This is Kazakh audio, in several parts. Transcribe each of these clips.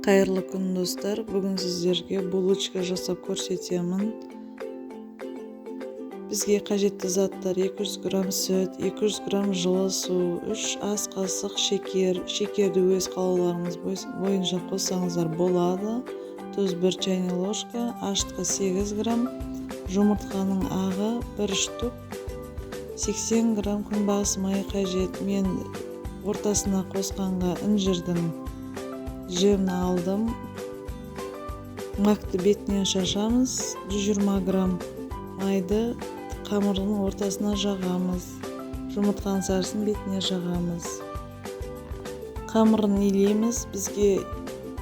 Қайырлы күн достар, бүгін сіздерге булочка жасап көрсетемін. Бізге қажетті заттар 200 грамм сүт, 200 грамм жылы су, 3 ас қасық шекер. Шекерді өз қалауларыңыз бойынша қоссаңыздар болады. Тұз 1 чайный ложка, ашытқы 8 грамм, жұмыртқаның ағы 1 штук, 80 грамм күнбағыс майы қажет. Мен ортасына қосқанға інжірдің жемін алдым. Макты бетінен шашамыз. 120 грамм майды қамырдың ортасына жағамыз. Жұмыртқаның сарысын бетіне жағамыз. Қамырын илейміз. Бізге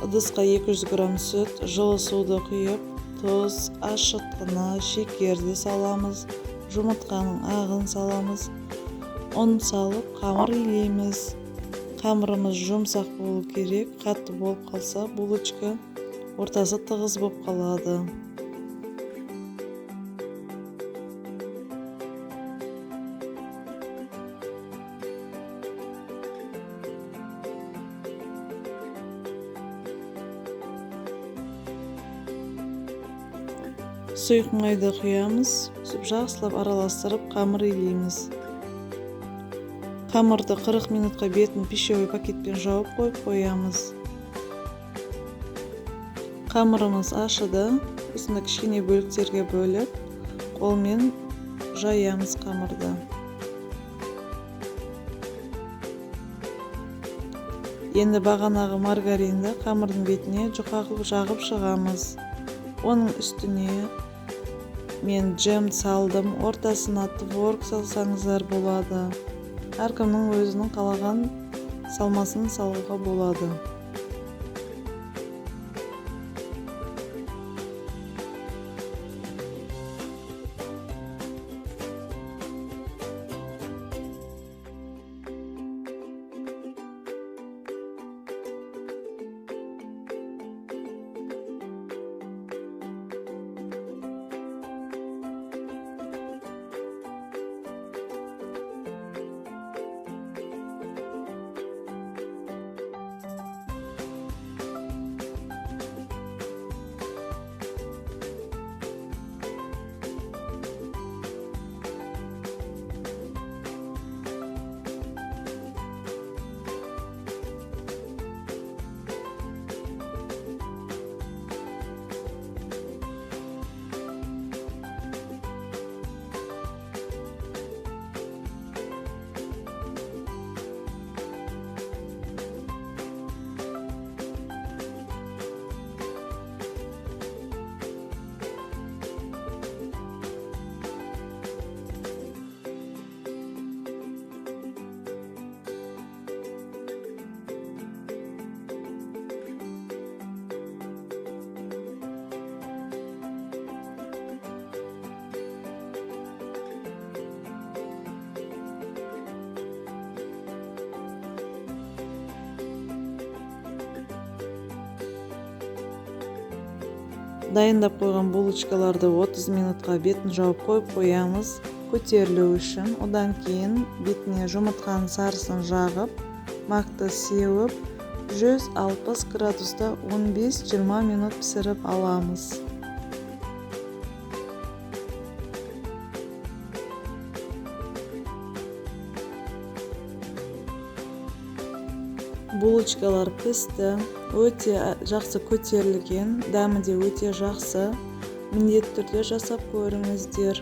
ыдысқа 200 грамм сүт, жылы суды құйып, тұз, ашытқыны, шекерді саламыз. Жұмыртқаның ағын саламыз. ұн салып қамыр илейміз. Қамырымыз жұмсақ болу керек, қатты болып қалса булочка ортасы тығыз болып қалады. Сұйық майды құямыз, жақсылап араластырып қамыр илейміз. Қамырды 40 минутқа бетін пищевой пакетпен жауып қоямыз. Қамырымыз ашыды. Осында кішкене бөліктерге бөліп, қолмен жаямыз қамырды. Енді бағанағы маргаринді қамырдың бетіне жұқа қылып жағып шығамыз. Оның үстіне мен джем салдым. Ортасына творог салсаңыздар болады. Әркімнің өзінің қалаған салмасын салуға болады. Дайындап қойған булочкаларды 30 минутқа бетін жауып қоямыз, көтерілу үшін. Одан кейін бетіне жұмыртқаның сарысын жағып, макты сеуіп, 160 градуста 15-20 минут пісіріп аламыз. Булочкалар пісті, өте жақсы көтерілген, дәмі де өте жақсы. Міндетті түрде жасап көріңіздер.